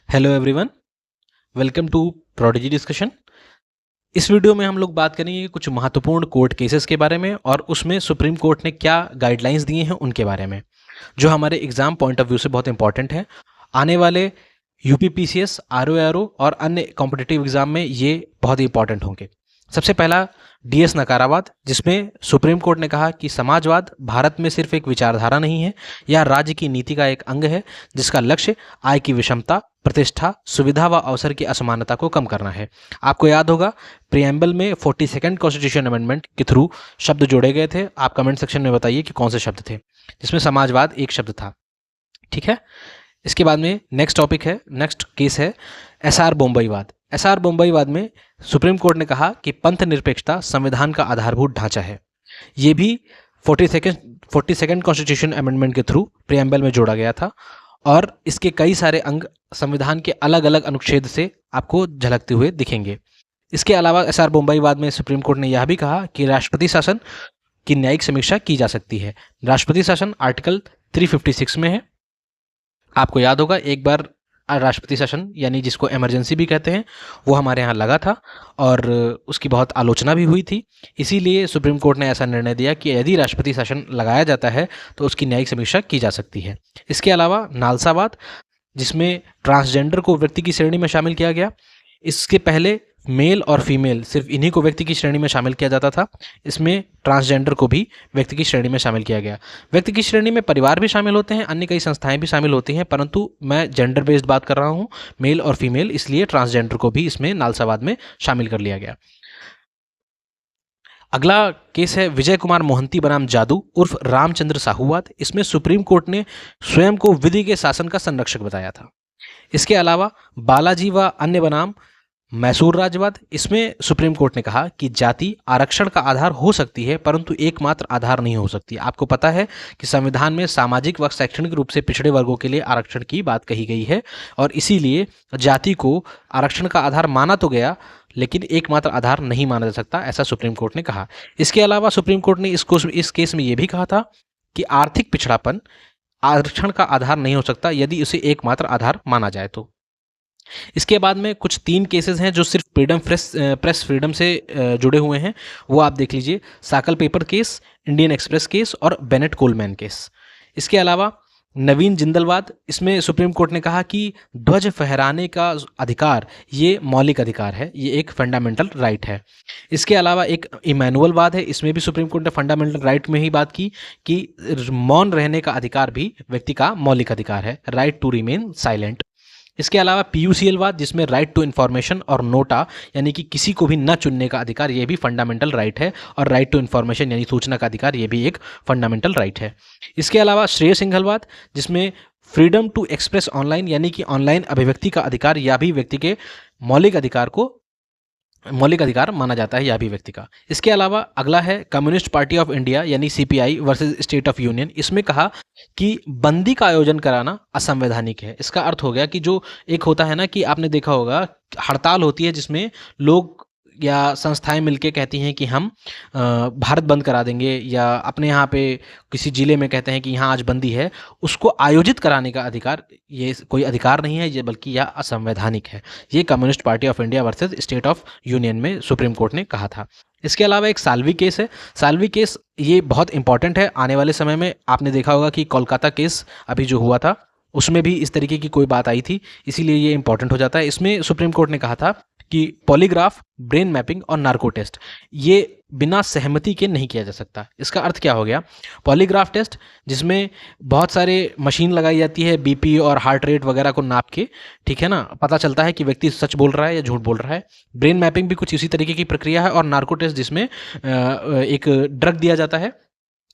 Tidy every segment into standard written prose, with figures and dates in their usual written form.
Hello everyone, welcome to prodigy discussion. इस video में हम लोग बात करेंगे कुछ महत्वपूर्ण कोर्ट केसेस के बारे में और उसमें सुप्रीम कोर्ट ने क्या गाइडलाइंस दिए हैं उनके बारे में, जो हमारे एग्जाम पॉइंट ऑफ व्यू से बहुत इंपॉर्टेंट है। आने वाले यूपीपीसीएस, आरओआरओ और अन्य कॉम्पिटिटिव एग्जाम में ये बहुत ही इंपॉर्टेंट होंगे। सबसे पहला डीएस नकारावाद, जिसमें सुप्रीम कोर्ट ने कहा कि समाजवाद भारत में सिर्फ एक विचारधारा नहीं है, यह राज्य की नीति का एक अंग है जिसका लक्ष्य आय की विषमता, प्रतिष्ठा, सुविधा व अवसर की असमानता को कम करना है। आपको याद होगा प्रियम्बल में 42nd कॉन्स्टिट्यूशन अमेंडमेंट के थ्रू शब्द जोड़े गए थे। आप कमेंट सेक्शन में बताइए कि कौन से शब्द थे, जिसमें समाजवाद एक शब्द था। ठीक है, इसके बाद में नेक्स्ट केस है एसआर बोम्बईवाद। एसआर बोम्बईवाद में सुप्रीम कोर्ट ने कहा कि पंथ निरपेक्षता संविधान का आधारभूत ढांचा है। ये भी 42nd कॉन्स्टिट्यूशन अमेंडमेंट के थ्रू प्रियम्बल में जोड़ा गया था और इसके कई सारे अंग संविधान के अलग अलग अनुच्छेद से आपको झलकते हुए दिखेंगे। इसके अलावा एसआर बोम्बईवाद में सुप्रीम कोर्ट ने यह भी कहा कि राष्ट्रपति शासन की न्यायिक समीक्षा की जा सकती है। राष्ट्रपति शासन आर्टिकल 356 में है। आपको याद होगा एक बार राष्ट्रपति शासन यानी जिसको इमरजेंसी भी कहते हैं वो हमारे यहाँ लगा था और उसकी बहुत आलोचना भी हुई थी। इसीलिए सुप्रीम कोर्ट ने ऐसा निर्णय दिया कि यदि राष्ट्रपति शासन लगाया जाता है तो उसकी न्यायिक समीक्षा की जा सकती है। इसके अलावा नालसावाद, जिसमें ट्रांसजेंडर को व्यक्ति की श्रेणी में शामिल किया गया। इसके पहले मेल और फीमेल सिर्फ इन्हीं को व्यक्ति की श्रेणी में शामिल किया जाता था, इसमें ट्रांसजेंडर को भी व्यक्ति की श्रेणी में शामिल किया गया। व्यक्ति की श्रेणी में परिवार भी शामिल होते हैं, अन्य कई संस्थाएं भी शामिल होती हैं, परंतु मैं जेंडर बेस्ड बात कर रहा हूं, मेल और फीमेल, इसलिए ट्रांसजेंडर को भी इसमें नालसावाद में शामिल कर लिया गया। अगला केस है विजय कुमार मोहंती बनाम जादू उर्फ रामचंद्र साहूवाद। इसमें सुप्रीम कोर्ट ने स्वयं को विधि के शासन का संरक्षक बताया था। इसके अलावा बालाजी व अन्य बनाम मैसूर राजवाद। इसमें सुप्रीम कोर्ट ने कहा कि जाति आरक्षण का आधार हो सकती है परंतु एकमात्र आधार नहीं हो सकती। आपको पता है कि संविधान में सामाजिक व शैक्षणिक रूप से पिछड़े वर्गों के लिए आरक्षण की बात कही गई है और इसीलिए जाति को आरक्षण का आधार माना तो गया लेकिन एकमात्र आधार नहीं माना जा सकता, ऐसा सुप्रीम कोर्ट ने कहा। इसके अलावा सुप्रीम कोर्ट ने इस केस में यह भी कहा था कि आर्थिक पिछड़ापन आरक्षण का आधार नहीं हो सकता यदि उसे एकमात्र आधार माना जाए तो। इसके बाद में कुछ 3 केसेस हैं जो सिर्फ प्रेस फ्रीडम से जुड़े हुए हैं, वो आप देख लीजिए। Sakal paper case, Indian Express case और बेनेट कोलमैन केस। इसके अलावा नवीन जिंदलवाद, इसमें सुप्रीम कोर्ट ने कहा कि ध्वज फहराने का अधिकार ये मौलिक अधिकार है, ये एक फंडामेंटल राइट है। इसके अलावा एक इमैनुअलवाद है, इसमें भी सुप्रीम कोर्ट ने फंडामेंटल राइट में ही बात की कि मौन रहने का अधिकार भी व्यक्ति का मौलिक अधिकार है, राइट टू रिमेन साइलेंट। इसके अलावा पीयूसीएलवाद, जिसमें राइट टू इन्फॉर्मेशन और नोटा यानी कि किसी को भी न चुनने का अधिकार, ये भी फंडामेंटल राइट है, और राइट टू इन्फॉर्मेशन यानी सूचना का अधिकार, ये भी एक फंडामेंटल राइट है। इसके अलावा श्रेय सिंघलवाद, जिसमें फ्रीडम टू एक्सप्रेस ऑनलाइन यानी कि ऑनलाइन अभिव्यक्ति का अधिकार, यह भी व्यक्ति के मौलिक अधिकार माना जाता है, यह भी व्यक्ति का। इसके अलावा अगला है कम्युनिस्ट पार्टी ऑफ इंडिया यानी CPI versus state of union. इसमें कहा कि बंदी का आयोजन कराना असंवैधानिक है। इसका अर्थ हो गया कि जो एक होता है ना कि आपने देखा होगा हड़ताल होती है जिसमें लोग या संस्थाएं मिलके कहती हैं कि हम भारत बंद करा देंगे, या अपने यहाँ पे किसी जिले में कहते हैं कि यहाँ आज बंदी है, उसको आयोजित कराने का अधिकार ये कोई अधिकार नहीं है, ये बल्कि यह असंवैधानिक है। ये communist party of India versus state of union में सुप्रीम कोर्ट ने कहा था। इसके अलावा एक साल्वी केस है। साल्वी केस ये बहुत इंपॉर्टेंट है आने वाले समय में। आपने देखा होगा कि कोलकाता केस अभी जो हुआ था उसमें भी इस तरीके की कोई बात आई थी, इसीलिए ये इंपॉर्टेंट हो जाता है। इसमें सुप्रीम कोर्ट ने कहा था कि पॉलीग्राफ, ब्रेन मैपिंग और नार्को टेस्ट ये बिना सहमति के नहीं किया जा सकता। इसका अर्थ क्या हो गया? पॉलीग्राफ टेस्ट, जिसमें बहुत सारे मशीन लगाई जाती है बीपी और हार्ट रेट वगैरह को नाप के, ठीक है ना, पता चलता है कि व्यक्ति सच बोल रहा है या झूठ बोल रहा है। ब्रेन मैपिंग भी कुछ इसी तरीके की प्रक्रिया है। और नार्को टेस्ट, जिसमें एक ड्रग दिया जाता है,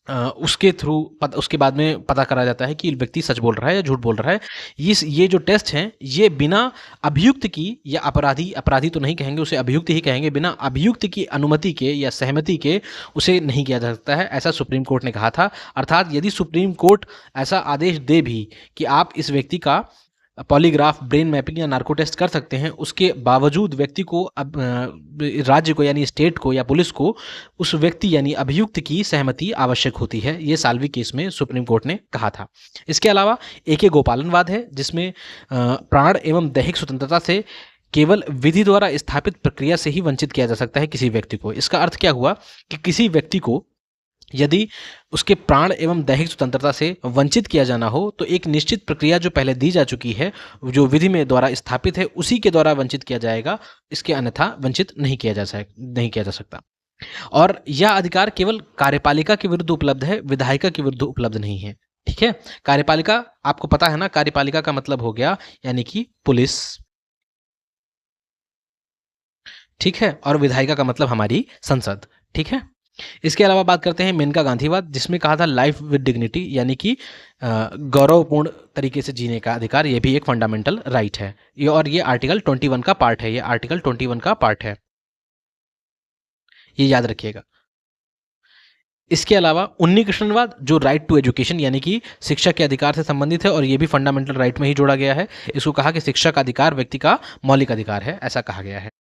उसके थ्रू उसके बाद में पता करा जाता है कि व्यक्ति सच बोल रहा है या झूठ बोल रहा है। ये जो टेस्ट हैं ये बिना अभियुक्त की, या अपराधी तो नहीं कहेंगे, उसे अभियुक्त ही कहेंगे, बिना अभियुक्त की अनुमति के या सहमति के उसे नहीं किया जा सकता है, ऐसा सुप्रीम कोर्ट ने कहा था। अर्थात यदि सुप्रीम कोर्ट ऐसा आदेश दे भी कि आप इस व्यक्ति का पॉलीग्राफ, ब्रेन मैपिंग या नार्को टेस्ट कर सकते हैं, उसके बावजूद व्यक्ति को अब राज्य को यानी स्टेट को या पुलिस को उस व्यक्ति यानी अभियुक्त की सहमति आवश्यक होती है। ये साल्वी केस में सुप्रीम कोर्ट ने कहा था। इसके अलावा एक गोपालनवाद है, जिसमें प्राण एवं दैहिक स्वतंत्रता से केवल विधि द्वारा स्थापित प्रक्रिया से ही वंचित किया जा सकता है किसी व्यक्ति को। इसका अर्थ क्या हुआ कि किसी व्यक्ति को यदि उसके प्राण एवं दैहिक स्वतंत्रता से वंचित किया जाना हो तो एक निश्चित प्रक्रिया जो पहले दी जा चुकी है, जो विधि में द्वारा स्थापित है, उसी के द्वारा वंचित किया जाएगा। इसके अन्यथा वंचित नहीं किया जा सकता। और यह अधिकार केवल कार्यपालिका के विरुद्ध उपलब्ध है, विधायिका के विरुद्ध उपलब्ध नहीं है। ठीक है, कार्यपालिका आपको पता है ना, कार्यपालिका का मतलब हो गया यानी कि पुलिस। ठीक है, और विधायिका का मतलब हमारी संसद। ठीक है, इसके अलावा बात करते हैं मेनका गांधीवाद, जिसमें कहा था लाइफ विद डिग्निटी, यानी कि गौरवपूर्ण तरीके से जीने का अधिकार। ये भी एक फंडामेंटल राइट है, ये आर्टिकल 21 का पार्ट है। ये आर्टिकल 21 का पार्ट है, ये याद रखिएगा। इसके अलावा उन्नीकृष्णवाद, जो राइट टू एजुकेशन यानी कि शिक्षा के अधिकार से संबंधित है, और ये भी फंडामेंटल राइट में ही जोड़ा गया है। इसको कहा कि शिक्षा का अधिकार व्यक्ति का मौलिक अधिकार है, ऐसा कहा गया है।